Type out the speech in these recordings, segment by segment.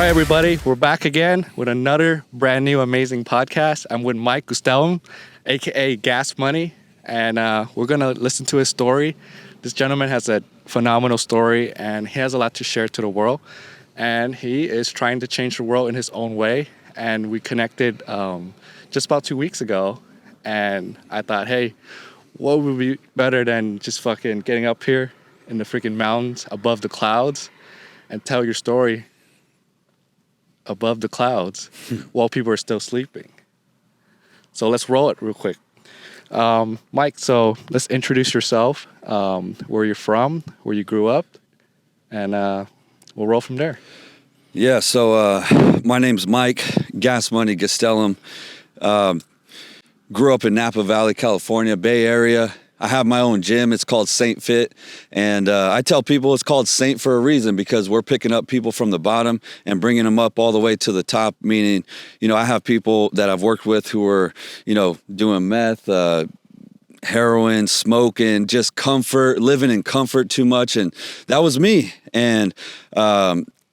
right, everybody, we're back again with another brand new amazing podcast. I'm with Mike Gustellum, aka Gas Money, and we're gonna listen to his story. This gentleman has a phenomenal story, and he has a lot to share to the world. And he is trying to change the world in his own way. And we connected just about 2 weeks ago, and I thought, hey, what would be better than just fucking getting up here in the freaking mountains above the clouds and tell your story above the clouds while people are still sleeping. So let's roll it real quick. Mike, so let's introduce yourself, where you're from, where you grew up, and we'll roll from there. Yeah, so my name's Mike, Gas Money Gustellum. Grew up in Napa Valley, California, Bay Area. I have my own gym. It's called Saint Fit. And I tell people it's called Saint for a reason, because we're picking up people from the bottom and bringing them up all the way to the top. Meaning, I have people that I've worked with who are, doing meth, heroin, smoking, just comfort, living in comfort too much. And that was me. And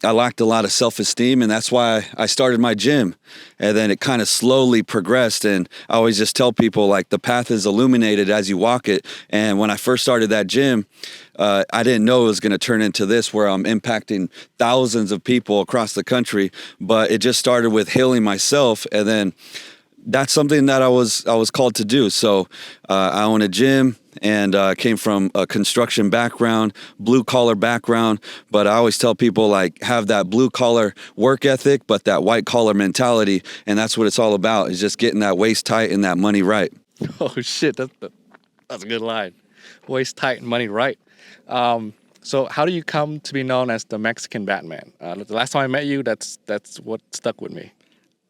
I lacked a lot of self-esteem, and that's why I started my gym. And then it kind of slowly progressed, and I always just tell people, like, the path is illuminated as you walk it. And when I first started that gym, I didn't know it was going to turn into this, where I'm impacting thousands of people across the country. But it just started with healing myself, and then that's something that I was called to do. So I own a gym, and came from a construction background, blue collar background. But I always tell people, like, have that blue collar work ethic, but that white collar mentality. And that's what it's all about, is just getting that waist tight and that money right. Oh shit, that's a good line. Waist tight and money right. So how do you come to be known as the Mexican Batman? The last time I met you, that's what stuck with me.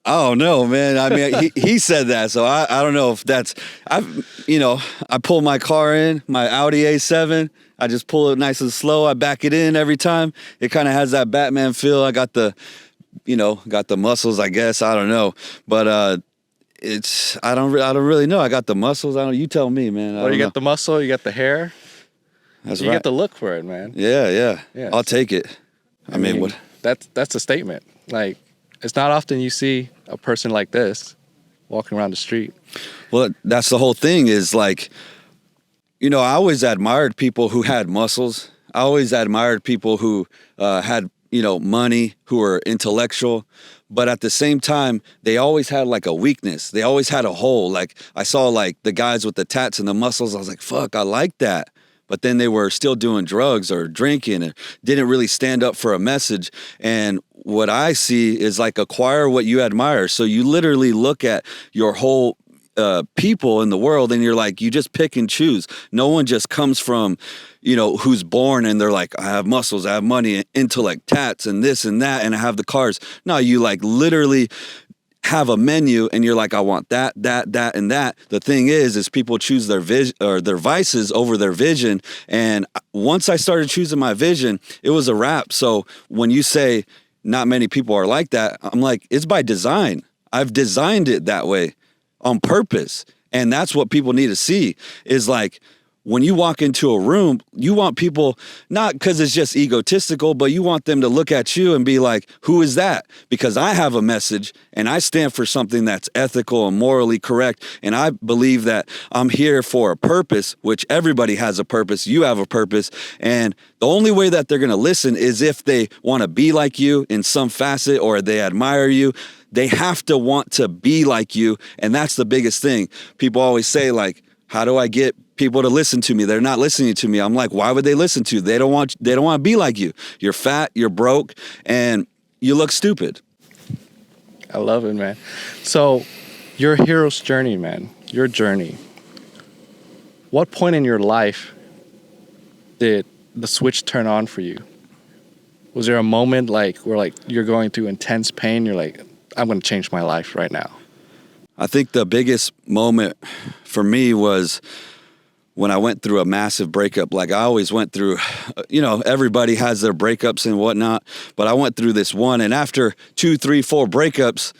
Oh no, man. I mean, he said that, so I don't know if that's, I pull my car in, my Audi A7. I just pull it nice and slow. I back it in every time. It kind of has that Batman feel. I got the muscles, I guess. I don't know, but I don't really know. I got the muscles. You tell me, man. Well, you got the muscle, you got the hair. That's you right. got the look for it, man. Yeah. I'll take it. I mean, what? That's a statement. Like, it's not often you see a person like this walking around the street. Well, that's the whole thing, is like, I always admired people who had muscles. I always admired people who had, money, who were intellectual. But at the same time, they always had like a weakness. They always had a hole. Like, I saw like the guys with the tats and the muscles. I was like, fuck, I like that. But then they were still doing drugs or drinking and didn't really stand up for a message. And what I see is, like, acquire what you admire. So you literally look at your whole people in the world, and you're like, you just pick and choose. No one just comes from, who's born and they're like, I have muscles, I have money, intellect, tats, and this and that, and I have the cars. No, you like literally have a menu, and you're like, I want that, and that. The thing is people choose their vision or their vices over their vision. And once I started choosing my vision, it was a wrap. So when you say not many people are like that, I'm like, it's by design. I've designed it that way on purpose. And that's what people need to see, is like, when you walk into a room, you want people, not because it's just egotistical, but you want them to look at you and be like, who is that? Because I have a message, and I stand for something that's ethical and morally correct. And I believe that I'm here for a purpose, which everybody has a purpose. You have a purpose. And the only way that they're going to listen is if they want to be like you in some facet, or they admire you. They have to want to be like you. And that's the biggest thing. People always say, like, how do I get people to listen to me? They're not listening to me. I'm like, why would they listen to you? They don't want to be like you. You're fat, you're broke, and you look stupid. I love it, man. So your hero's journey, man, your journey. What point in your life did the switch turn on for you? Was there a moment where you're going through intense pain? You're like, I'm going to change my life right now. I think the biggest moment for me was when I went through a massive breakup. Like, I always went through, everybody has their breakups and whatnot, but I went through this one. And after 2, 3, 4 breakups,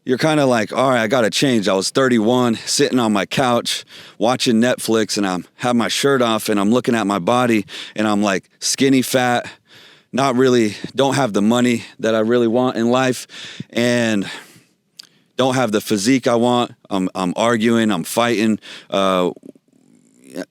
you're kind of like, all right, I got to change. I was 31, sitting on my couch, watching Netflix, and I'm have my shirt off, and I'm looking at my body, and I'm like skinny fat, don't have the money that I really want in life, and don't have the physique I want. I'm arguing, I'm fighting.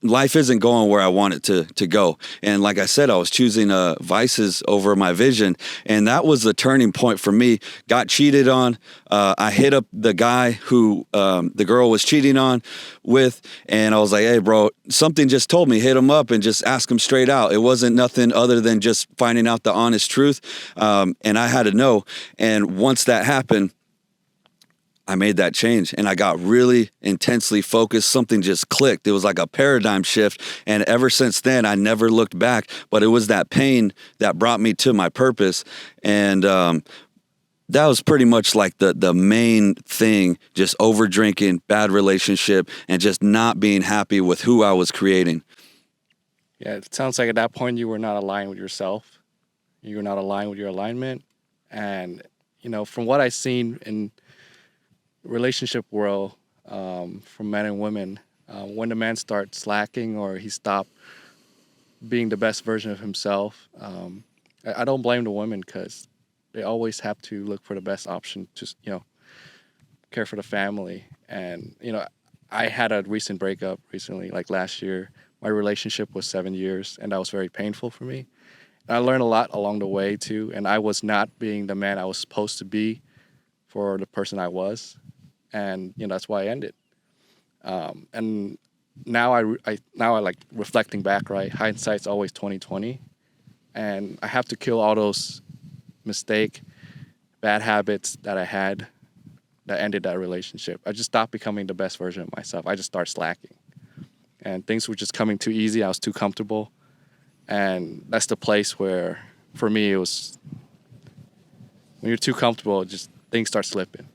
Life isn't going where I want it to go. And like I said, I was choosing vices over my vision. And that was the turning point for me. Got cheated on. I hit up the guy who the girl was cheating on with. And I was like, hey, bro, something just told me, hit him up and just ask him straight out. It wasn't nothing other than just finding out the honest truth. And I had to know. And once that happened, I made that change and I got really intensely focused. Something just clicked. It was like a paradigm shift. And ever since then, I never looked back. But it was that pain that brought me to my purpose. And that was pretty much like the main thing, just over drinking, bad relationship, and just not being happy with who I was creating. Yeah, it sounds like at that point you were not aligned with yourself. You were not aligned with your alignment. And, from what I've seen in relationship world, for men and women, when the man starts slacking or he stopped being the best version of himself, I don't blame the women because they always have to look for the best option to care for the family. And I had a recent breakup recently, like last year. My relationship was 7 years, and that was very painful for me. And I learned a lot along the way too, and I was not being the man I was supposed to be for the person I was. And that's why I ended. And now I like reflecting back, right? Hindsight's always 2020, and I have to kill all those bad habits that I had that ended that relationship. I just stopped becoming the best version of myself. I just started slacking, and things were just coming too easy. I was too comfortable, and that's the place where, for me, it was when you're too comfortable, just things start slipping.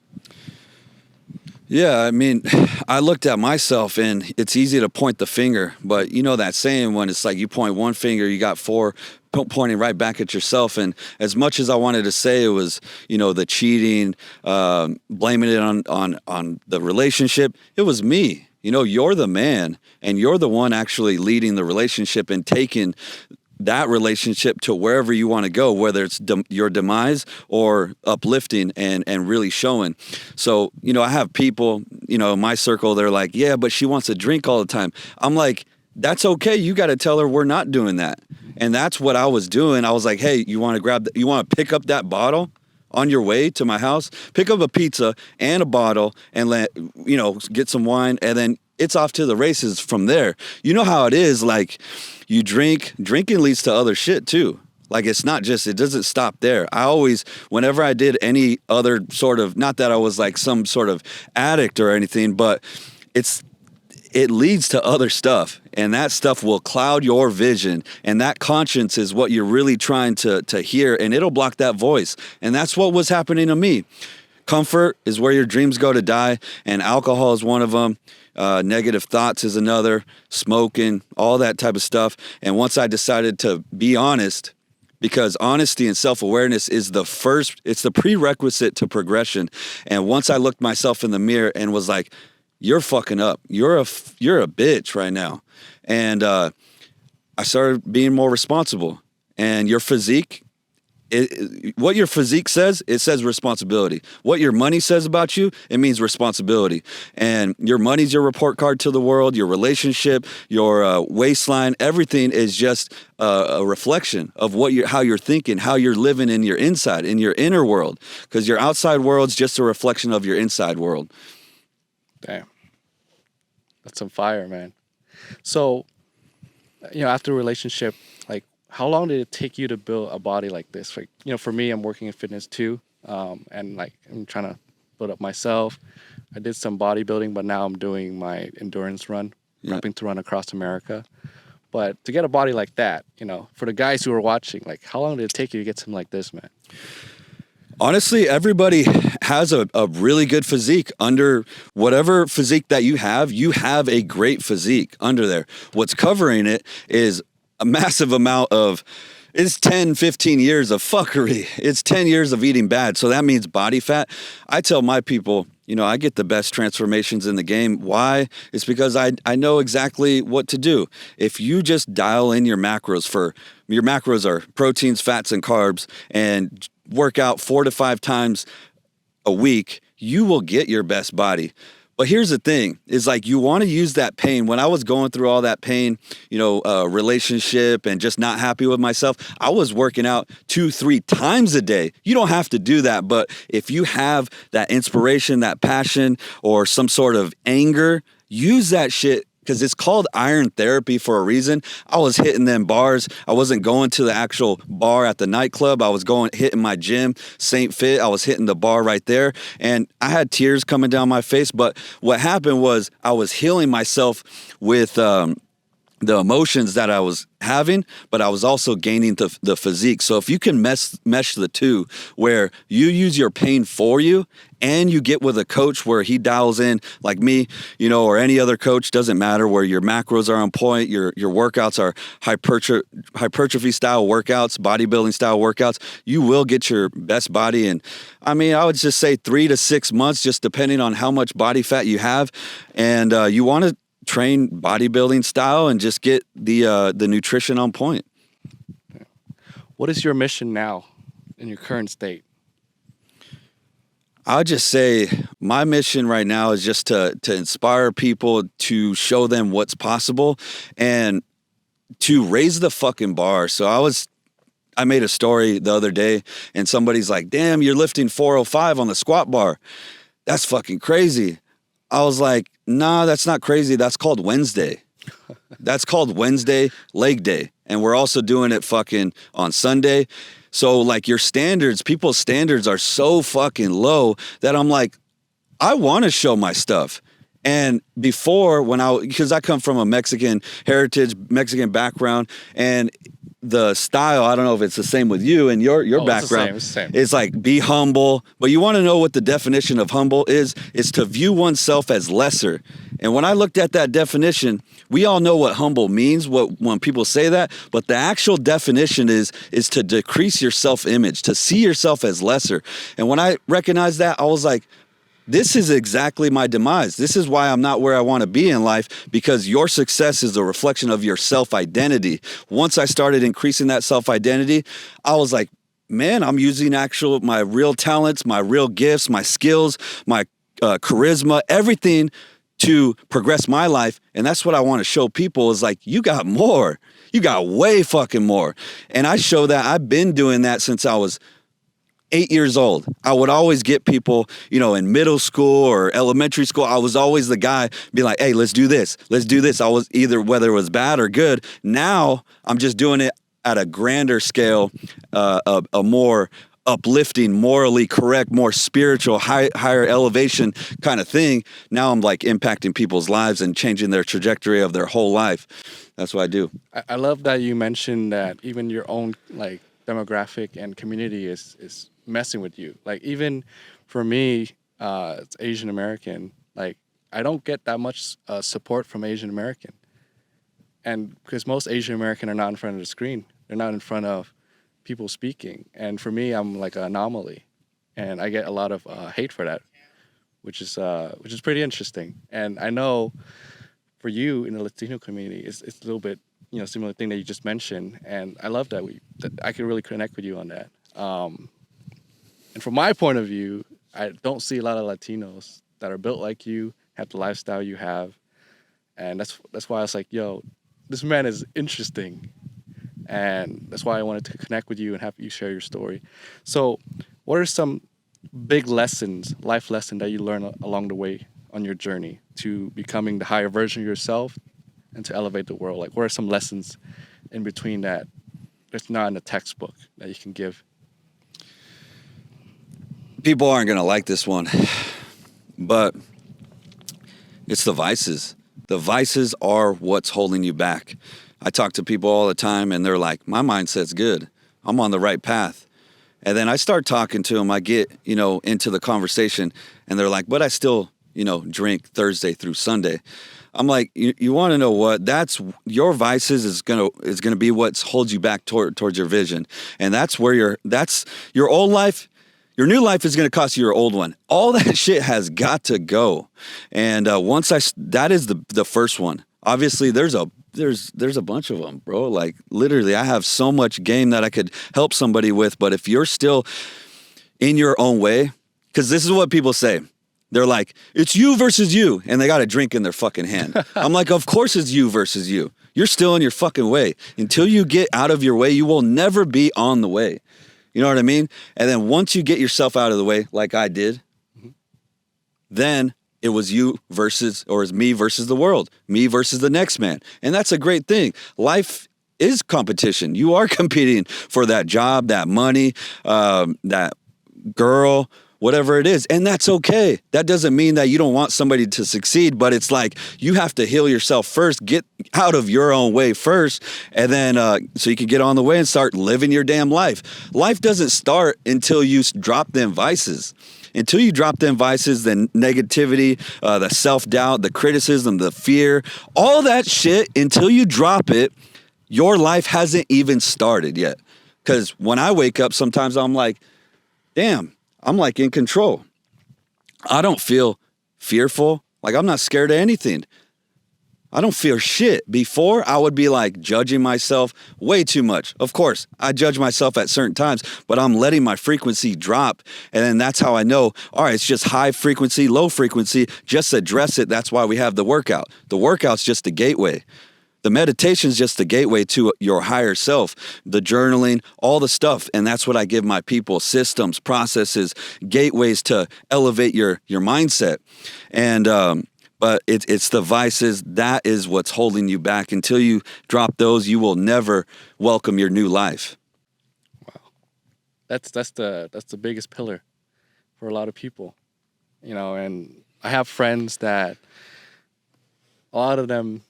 Yeah, I mean, I looked at myself and it's easy to point the finger, but that saying when it's like you point one finger, you got four pointing right back at yourself. And as much as I wanted to say it was, the cheating, blaming it on the relationship, it was me. You're the man and you're the one actually leading the relationship and taking that relationship to wherever you want to go, whether it's your demise or uplifting and really showing. So, I have people, in my circle, they're like, yeah, but she wants to drink all the time. I'm like, that's okay. You got to tell her we're not doing that. And that's what I was doing. I was like, hey, you want to pick up that bottle on your way to my house, pick up a pizza and a bottle and get some wine. And then it's off to the races from there. You know how it is. Like you drinking leads to other shit too. Like it doesn't stop there. I always, whenever I did any other sort of, not that I was like some sort of addict or anything, but it leads to other stuff, and that stuff will cloud your vision, and that conscience is what you're really trying to hear, and it'll block that voice. And that's what was happening to me. Comfort is where your dreams go to die, and alcohol is one of them. Negative thoughts is another, smoking, all that type of stuff. And once I decided to be honest, because honesty and self-awareness is it's the prerequisite to progression. And once I looked myself in the mirror and was like, you're fucking up. You're a bitch right now. And I started being more responsible. And your physique, what your physique says, it says responsibility. What your money says about you, it means responsibility. And your money's your report card to the world, your relationship, your waistline, everything is just a reflection of how you're thinking, how you're living in your inside, in your inner world. Because your outside world's just a reflection of your inside world. Damn. That's some fire, man. So, after a relationship, like, how long did it take you to build a body like this? Like, for me, I'm working in fitness too. And like, I'm trying to build up myself. I did some bodybuilding, but now I'm doing my endurance run, prepping to run across America. But to get a body like that, for the guys who are watching, like, how long did it take you to get something like this, man? Honestly, everybody has a really good physique. Under whatever physique that you have a great physique under there. What's covering it is a massive amount of, it's 10, 15 years of fuckery. It's 10 years of eating bad. So that means body fat. I tell my people, I get the best transformations in the game. Why? It's because I know exactly what to do. If you just dial in your macros are proteins, fats, and carbs, and work out 4 to 5 times a week, you will get your best body. But here's the thing, is like you want to use that pain. When I was going through all that pain, relationship and just not happy with myself, I was working out 2-3 times a day. You don't have to do that. But if you have that inspiration, that passion, or some sort of anger, use that shit. Because it's called iron therapy for a reason. I was hitting them bars. I wasn't going to the actual bar at the nightclub. I was hitting my gym, St. Fit. I was hitting the bar right there. And I had tears coming down my face. But what happened was I was healing myself with the emotions that I was having, but I was also gaining the physique. So if you can mesh the two, where you use your pain for you and you get with a coach where he dials in, like me, or any other coach, doesn't matter, where your macros are on point, your workouts are hypertrophy style workouts, bodybuilding style workouts, you will get your best body. And I would just say 3 to 6 months, just depending on how much body fat you have. And you want to train bodybuilding style and just get the nutrition on point. What is your mission now in your current state? I would just say my mission right now is just to inspire people, to show them what's possible, and to raise the fucking bar. So I made a story the other day, and somebody's like, damn, you're lifting 405 on the squat bar. That's fucking crazy. I was like, nah, that's not crazy. That's called Wednesday. That's called Wednesday leg day. And we're also doing it fucking on Sunday. So like people's standards are so fucking low that I'm like, I want to show my stuff. And before, because I come from a Mexican heritage, Mexican background, and the style, I don't know if it's the same with you and your background. It's the same. It's like, be humble. But you want to know what the definition of humble is to view oneself as lesser. And when I looked at that definition, we all know what humble means, when people say that, but the actual definition is to decrease your self-image, to see yourself as lesser. And when I recognized that, I was like, this is exactly my demise. This is why I'm not where I want to be in life, because your success is a reflection of your self-identity. Once I started increasing that self-identity, I was like, man, I'm using my real talents, my real gifts, my skills, my charisma, everything to progress my life. And that's what I want to show people, is like, you got more. You got way fucking more. And I show that. I've been doing that since I was 8 years old. I would always get people, in middle school or elementary school. I was always the guy be like, hey, let's do this. Let's do this. I was whether it was bad or good. Now I'm just doing it at a grander scale, a more uplifting, morally correct, more spiritual, higher elevation kind of thing. Now I'm like impacting people's lives and changing their trajectory of their whole life. That's what I do. I love that you mentioned that even your own like demographic and community is messing with you. Like, even for me, it's Asian American. Like, I don't get that much support from Asian American, and because most Asian American are not in front of the screen, they're not in front of people speaking. And for me, I'm like an anomaly, and I get a lot of hate for that, which is pretty interesting. And I know for you in the Latino community, it's a little bit similar thing that you just mentioned, and I love that I can really connect with you on that. And from my point of view, I don't see a lot of Latinos that are built like you, have the lifestyle you have, and that's why I was like, yo, this man is interesting, and that's why I wanted to connect with you and have you share your story. So, what are some big life lessons that you learn along the way on your journey to becoming the higher version of yourself and to elevate the world? Like, what are some lessons in between that that's not in the textbook that you can give? People aren't going to like this one, but it's the vices. The vices are what's holding you back. I talk to people all the time, and they're like, my mindset's good. I'm on the right path. And then I start talking to them. I get, into the conversation, and they're like, but I still, drink Thursday through Sunday. I'm like, you want to know what? That's your vices is gonna be what holds you back towards your vision, and that's your old life. Your new life is going to cost you your old one. All that shit has got to go. And that is the first one. Obviously, there's a bunch of them, bro. Like literally, I have so much game that I could help somebody with. But if you're still in your own way, because this is what people say. They're like, it's you versus you. And they got a drink in their fucking hand. I'm like, of course it's you versus you. You're still in your fucking way. Until you get out of your way, you will never be on the way. You know what I mean? And then once you get yourself out of the way, like I did, then it was you versus, or it's me versus the world, me versus the next man. And that's a great thing. Life is competition. You are competing for that job, that money, that girl, whatever it is. And that's okay. That doesn't mean that you don't want somebody to succeed, but it's like you have to heal yourself first, get out of your own way first, and then so you can get on the way and start living your damn life. Life doesn't start until you drop them vices. Until you drop them vices, the negativity, the self-doubt, the criticism, the fear, all that shit, until you drop it, your life hasn't even started yet. Because when I wake up, sometimes I'm like, damn, I'm like in control. I don't feel fearful. Like I'm not scared of anything. I don't fear shit. Before, I would be like judging myself way too much. Of course, I judge myself at certain times, but I'm letting my frequency drop. And then that's how I know, all right, it's just high frequency, low frequency. Just address it. That's why we have the workout. The workout's just a gateway. The meditation is just the gateway to your higher self, the journaling, all the stuff. And that's what I give my people: systems, processes, gateways to elevate your mindset. And, but it's the vices. That is what's holding you back. Until you drop those, you will never welcome your new life. Wow. That's the biggest pillar for a lot of people, you know, and I have friends that a lot of them,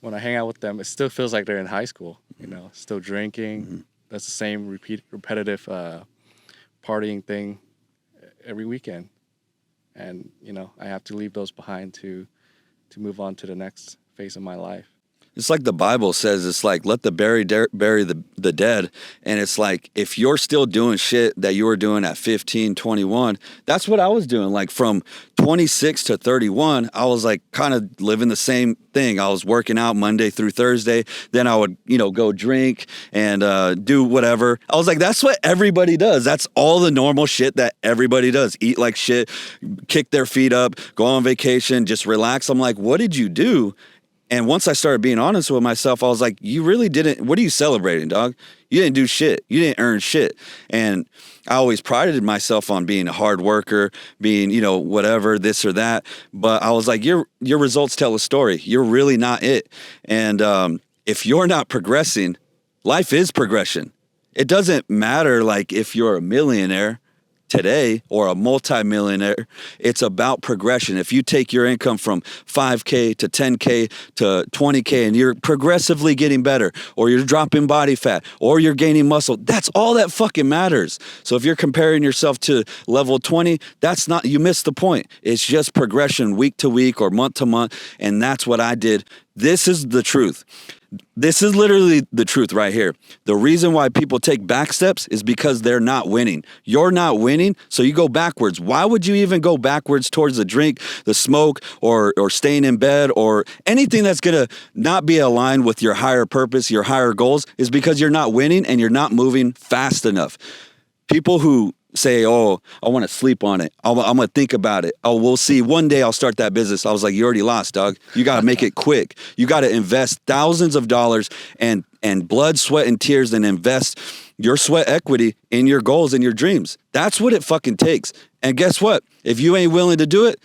when I hang out with them, it still feels like they're in high school, you know, still drinking. Mm-hmm. That's the same repetitive partying thing every weekend. And, you know, I have to leave those behind to move on to the next phase of my life. It's like the Bible says, it's like, let the bury the dead. And it's like, if you're still doing shit that you were doing at 15, 21, that's what I was doing. Like from 26 to 31, I was like kind of living the same thing. I was working out Monday through Thursday. Then I would, you know, go drink and do whatever. I was like, that's what everybody does. That's all the normal shit that everybody does. Eat like shit, kick their feet up, go on vacation, just relax. I'm like, what did you do? And once I started being honest with myself, I was like, you really didn't, what are you celebrating, dog? You didn't do shit. You didn't earn shit. And I always prided myself on being a hard worker, being, you know, whatever, this or that. But I was like, your results tell a story. You're really not it. And if you're not progressing, life is progression. It doesn't matter like if you're a millionaire today or a multimillionaire. It's about progression. If you take your income from 5K to 10K to 20K and you're progressively getting better, or you're dropping body fat, or you're gaining muscle, that's all that fucking matters. So if you're comparing yourself to level 20, that's not, you missed the point. It's just progression week to week or month to month. And that's what I did. This is the truth. This is literally the truth right here. The reason why people take back steps is because they're not winning. You're not winning, so you go backwards. Why would you even go backwards towards the drink, the smoke, or staying in bed, or anything that's going to not be aligned with your higher purpose, your higher goals, is because you're not winning and you're not moving fast enough. People who say, oh, I want to sleep on it. I'm going to think about it. Oh, we'll see. One day I'll start that business. I was like, you already lost, dog. You got to make it quick. You got to invest thousands of dollars and blood, sweat, and tears, and invest your sweat equity in your goals and your dreams. That's what it fucking takes. And guess what? If you ain't willing to do it,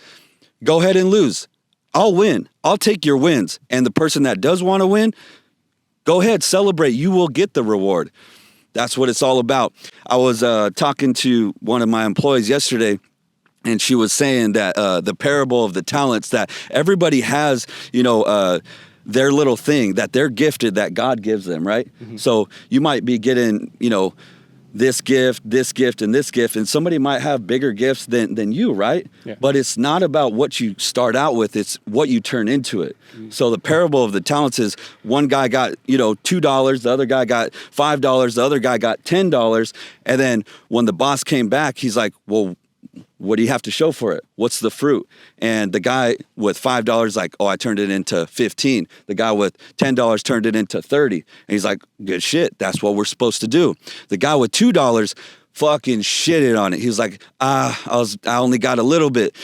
go ahead and lose. I'll win. I'll take your wins. And the person that does want to win, go ahead, celebrate. You will get the reward. That's what it's all about. I was talking to one of my employees yesterday, and she was saying that the parable of the talents, that everybody has, you know, their little thing that they're gifted, that God gives them, right? Mm-hmm. So you might be getting, you know, this gift, and this gift, and somebody might have bigger gifts than you, right? Yeah. But it's not about what you start out with, it's what you turn into it. So the parable of the talents is one guy got, $2, the other guy got $5, the other guy got $10. And then when the boss came back, he's like, well, what do you have to show for it? What's the fruit? And the guy with $5, like, oh, I turned it into 15. The guy with $10 turned it into 30. And he's like, good shit. That's what we're supposed to do. The guy with $2 fucking shitted on it. He was like, I only got a little bit.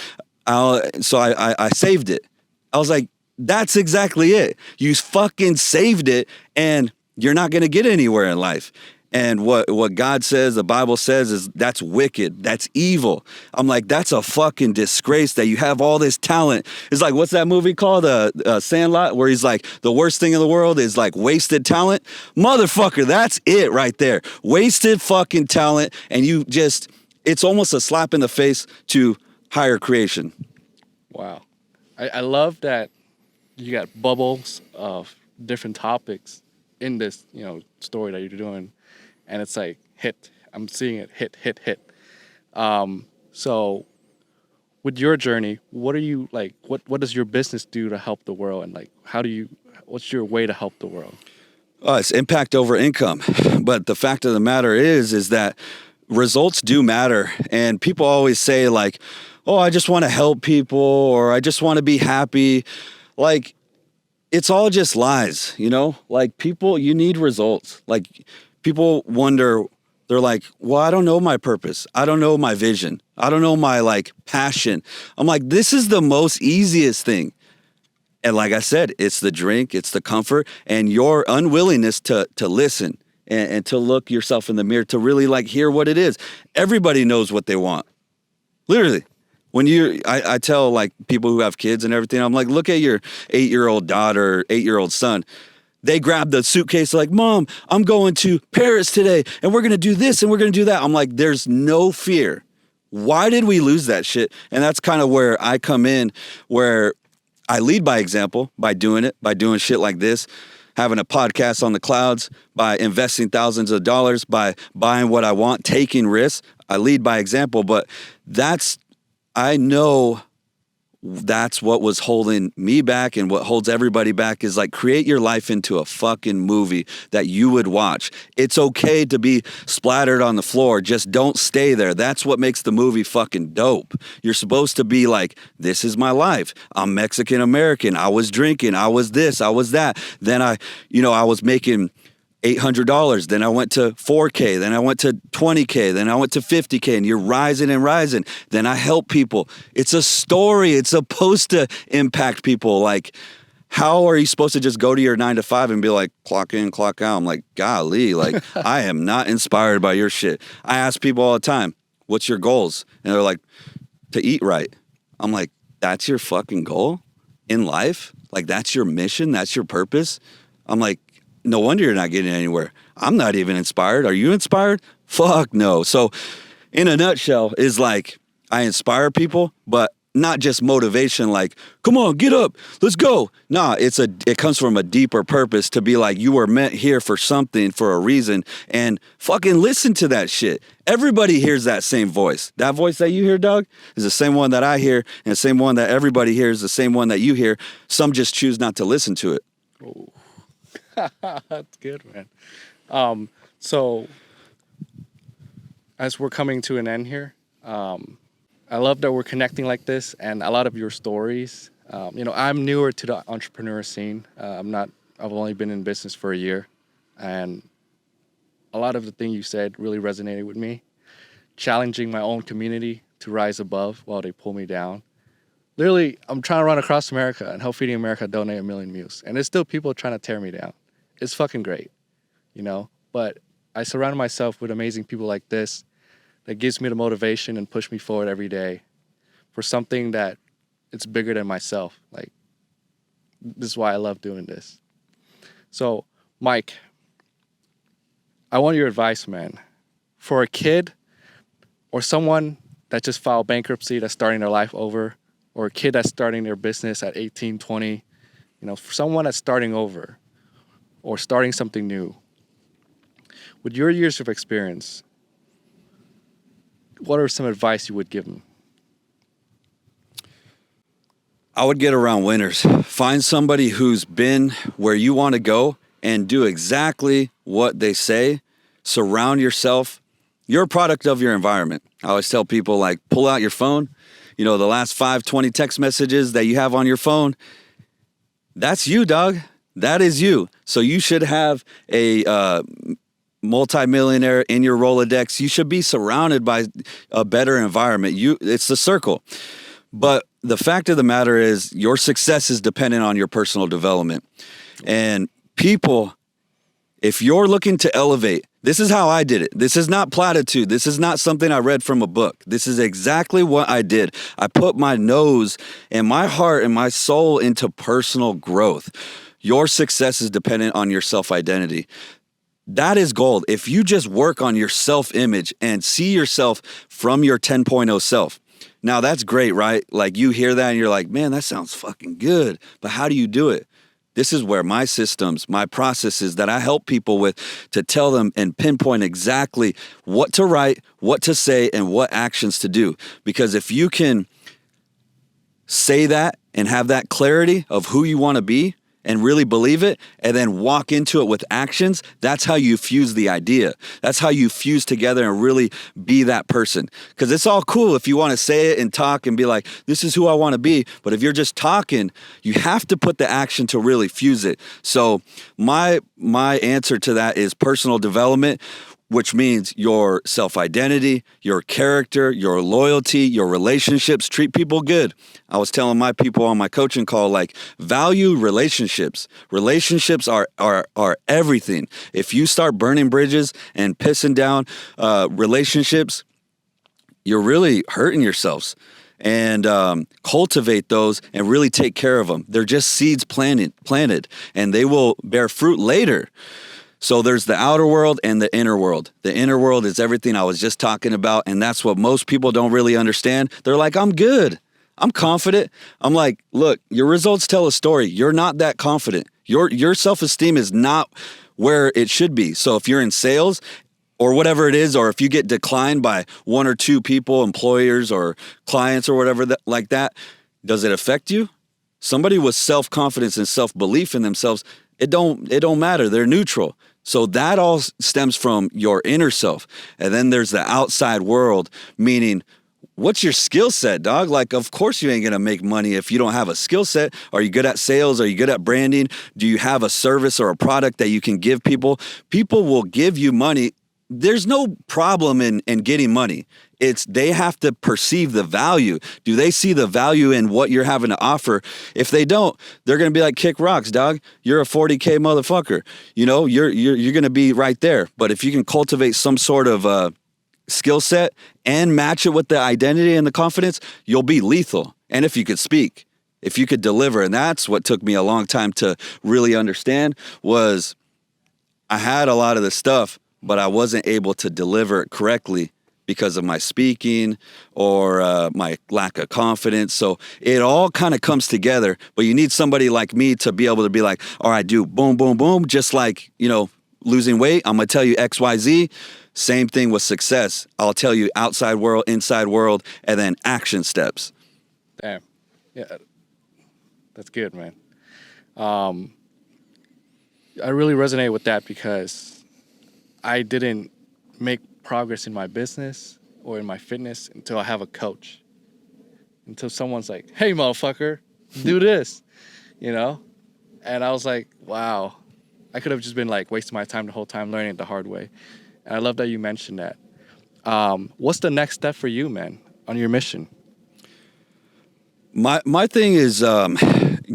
So I saved it. I was like, that's exactly it. You fucking saved it and you're not going to get anywhere in life. And what God says, the Bible says, is that's wicked. That's evil. I'm like, that's a fucking disgrace that you have all this talent. It's like, what's that movie called? Sandlot, where he's like, the worst thing in the world is like wasted talent. Motherfucker, that's it right there. Wasted fucking talent. And it's almost a slap in the face to higher creation. Wow. I love that you got bubbles of different topics in this, story that you're doing. And it's like hit. I'm seeing it hit. So with your journey, what are you like? What does your business do to help the world? And like, what's your way to help the world? It's impact over income. But the fact of the matter is that results do matter. And people always say like, oh, I just want to help people, or I just want to be happy. Like, it's all just lies, like people, you need results. Like, people wonder, they're like, well, I don't know my purpose. I don't know my vision. I don't know my like passion. I'm like, this is the most easiest thing. And like I said, it's the drink, it's the comfort, and your unwillingness to listen and to look yourself in the mirror, to really like hear what it is. Everybody knows what they want. Literally. When I tell like people who have kids and everything, I'm like, look at your 8-year-old daughter, 8-year-old son. They grab the suitcase like, Mom, I'm going to Paris today and we're going to do this and we're going to do that. I'm like, there's no fear. Why did we lose that shit? And that's kind of where I come in, where I lead by example, by doing shit like this, having a podcast on the clouds, by investing thousands of dollars, by buying what I want, taking risks. I lead by example, but I know that's what was holding me back, and what holds everybody back is like, create your life into a fucking movie that you would watch. It's okay to be splattered on the floor. Just don't stay there. That's what makes the movie fucking dope. You're supposed to be like, this is my life. I'm Mexican American. I was drinking. I was this. I was that. Then I was making $800. Then I went to 4K. Then I went to 20K. Then I went to 50K. And you're rising and rising. Then I help people. It's a story. It's supposed to impact people. Like, how are you supposed to just go to your 9 to 5 and be like, clock in, clock out? I'm like, golly, like, I am not inspired by your shit. I ask people all the time, what's your goals? And they're like, to eat right. I'm like, that's your fucking goal in life? Like, that's your mission? That's your purpose? I'm like, no wonder you're not getting anywhere. I'm not even inspired. Are you inspired? Fuck no. So in a nutshell is like, I inspire people, but not just motivation, like, come on, get up, let's go. Nah, it comes from a deeper purpose, to be like, you were meant here for something, for a reason, and fucking listen to that shit. Everybody hears that same voice. That voice that you hear, Doug, is the same one that I hear, and the same one that everybody hears, the same one that you hear. Some just choose not to listen to it. Oh. That's good, man. So as we're coming to an end here, I love that we're connecting like this, and a lot of your stories. I'm newer to the entrepreneur scene. I've only been in business for a year, and a lot of the things you said really resonated with me. Challenging my own community to rise above while they pull me down. Literally, I'm trying to run across America and help Feeding America donate 1 million meals, and there's still people trying to tear me down. It's fucking great, but I surround myself with amazing people like this that gives me the motivation and push me forward every day for something that it's bigger than myself. Like, this is why I love doing this. So, Mike, I want your advice, man. For a kid or someone that just filed bankruptcy, that's starting their life over, or a kid that's starting their business at 18, 20, for someone that's starting over or starting something new, with your years of experience, what are some advice you would give them? I would get around winners. Find somebody who's been where you want to go and do exactly what they say. Surround yourself. You're a product of your environment. I always tell people, like, pull out your phone. The last 20 text messages that you have on your phone, that's you, dog. That is you. So you should have a multimillionaire in your Rolodex. You should be surrounded by a better environment. It's the circle. But the fact of the matter is your success is dependent on your personal development. And people, if you're looking to elevate, this is how I did it. This is not platitude. This is not something I read from a book. This is exactly what I did. I put my nose and my heart and my soul into personal growth. Your success is dependent on your self-identity. That is gold. If you just work on your self-image and see yourself from your 10.0 self. Now, that's great, right? Like, you hear that and you're like, man, that sounds fucking good. But how do you do it? This is where my systems, my processes that I help people with to tell them and pinpoint exactly what to write, what to say, and what actions to do. Because if you can say that and have that clarity of who you want to be and really believe it, and then walk into it with actions, that's how you fuse the idea. That's how you fuse together and really be that person. Because it's all cool if you want to say it and talk and be like, this is who I want to be. But if you're just talking, you have to put the action to really fuse it. So my answer to that is personal development, which means your self-identity, your character, your loyalty, your relationships. Treat people good. I was telling my people on my coaching call, like, value relationships. Relationships are everything. If you start burning bridges and pissing down relationships, you're really hurting yourselves. And cultivate those and really take care of them. They're just seeds planted, and they will bear fruit later. So there's the outer world and the inner world. The inner world is everything I was just talking about, and that's what most people don't really understand. They're like, I'm good. I'm confident. I'm like, look, your results tell a story. You're not that confident. Your self-esteem is not where it should be. So if you're in sales or whatever it is, or if you get declined by one or two people, employers or clients or whatever like that, does it affect you? Somebody with self-confidence and self-belief in themselves, it don't matter. They're neutral. So that all stems from your inner self. And then there's the outside world, meaning, what's your skill set, dog? Like, of course you ain't going to make money if you don't have a skill set. Are you good at sales? Are you good at branding? Do you have a service or a product that you can give people? People will give you money. There's no problem in getting money. It's they have to perceive the value. Do they see the value in what you're having to offer? If they don't, they're going to be like, kick rocks, dog. You're a 40K motherfucker. You're going to be right there. But if you can cultivate some sort of skill set and match it with the identity and the confidence, you'll be lethal. And if you could speak, if you could deliver, and that's what took me a long time to really understand, was I had a lot of the stuff, but I wasn't able to deliver it correctly because of my speaking or my lack of confidence. So it all kind of comes together, but you need somebody like me to be able to be like, all right, dude, boom, boom, boom. Just like, losing weight, I'm going to tell you X, Y, Z. Same thing with success. I'll tell you outside world, inside world, and then action steps. Damn. Yeah. That's good, man. I really resonate with that because I didn't make progress in my business or in my fitness until I have a coach. Until someone's like, hey, motherfucker, do this, And I was like, wow. I could have just been like wasting my time the whole time learning it the hard way. And I love that you mentioned that. What's the next step for you, man, on your mission? My thing is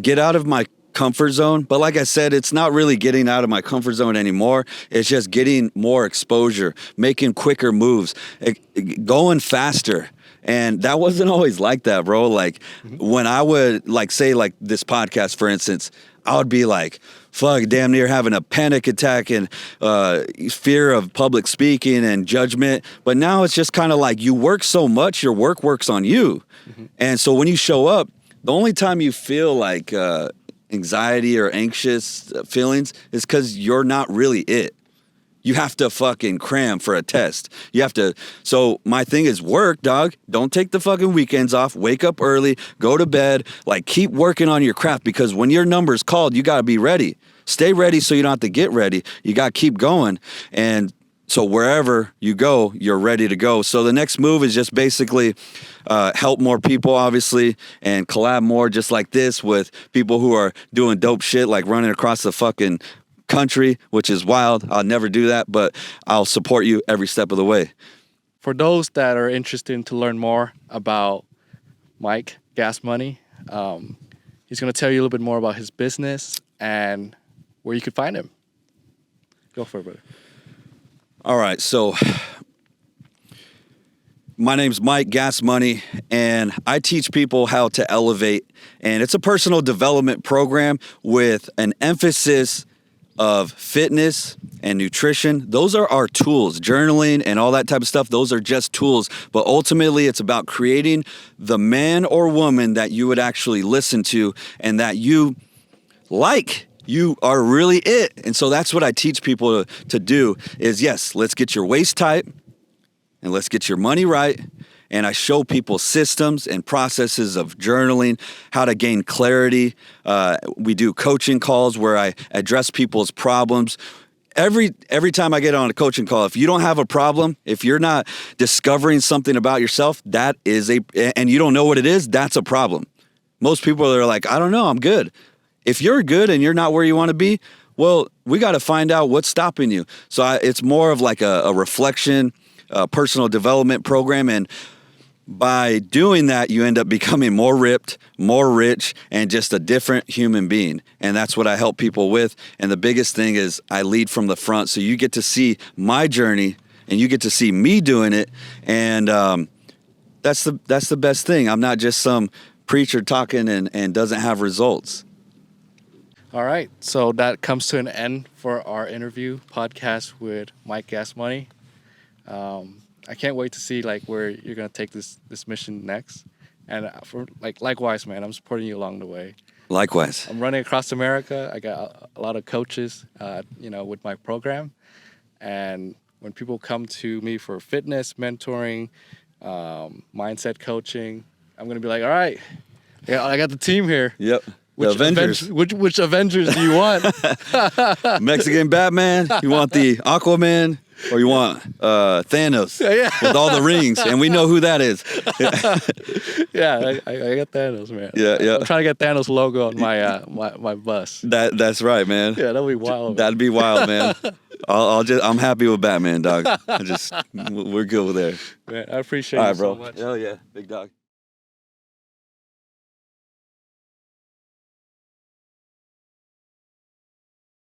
get out of my comfort zone. But like I said, it's not really getting out of my comfort zone anymore. It's just getting more exposure, making quicker moves, going faster. And that wasn't always like that, bro. Like when I would say this podcast, for instance, I would be like, fuck, damn near having a panic attack and fear of public speaking and judgment. But now it's just kind of like you work so much, your work works on you. Mm-hmm. And so when you show up, the only time you feel like anxiety or anxious feelings is because you're not really it. You have to fucking cram for a test. You have to. So my thing is work, dog. Don't take the fucking weekends off. Wake up early, go to bed, like keep working on your craft, because when your number's called, you got to be ready. Stay ready so you don't have to get ready. You got to keep going. And so wherever you go, you're ready to go. So the next move is just basically help more people, obviously, and collab more just like this with people who are doing dope shit, like running across the fucking country, which is wild. I'll never do that, but I'll support you every step of the way. For those that are interested to learn more about Mike Gas Money, he's going to tell you a little bit more about his business and where you could find him. Go for it, brother. All right, so my name's Mike Gas Money, and I teach people how to elevate, and it's a personal development program with an emphasis of fitness and nutrition. Those are our tools. Journaling and all that type of stuff, those are just tools, but ultimately it's about creating the man or woman that you would actually listen to and that you like. You are really it. And so that's what I teach people to do is, yes, let's get your waist tight and let's get your money right. And I show people systems and processes of journaling, how to gain clarity. We do coaching calls where I address people's problems. Every time I get on a coaching call, if you don't have a problem, if you're not discovering something about yourself, and you don't know what it is, that's a problem. Most people are like, I don't know, I'm good. If you're good and you're not where you want to be, well, we got to find out what's stopping you. So it's more of like a reflection, personal development program. And by doing that, you end up becoming more ripped, more rich, and just a different human being. And that's what I help people with. And the biggest thing is I lead from the front. So you get to see my journey and you get to see me doing it. And that's the best thing. I'm not just some preacher talking and doesn't have results. All right, so that comes to an end for our interview podcast with Mike Gas Money. I can't wait to see like where you're gonna take this mission next, and likewise, man, I'm supporting you along the way. Likewise, I'm running across America. I got a lot of coaches, with my program, and when people come to me for fitness mentoring, mindset coaching, I'm gonna be like, all right, yeah, I got the team here. Yep. Which Avengers. Which Avengers do you want? Mexican Batman? You want the Aquaman? Or you want Thanos with all the rings? And we know who that is. Yeah, I got Thanos, man. Yeah. I'm trying to get Thanos logo on my bus. That's right, man. Yeah, that'd be wild. That'd be wild, man. I'm happy with Batman, dog. We're good with there. Man, I appreciate you so much. Hell yeah, big dog.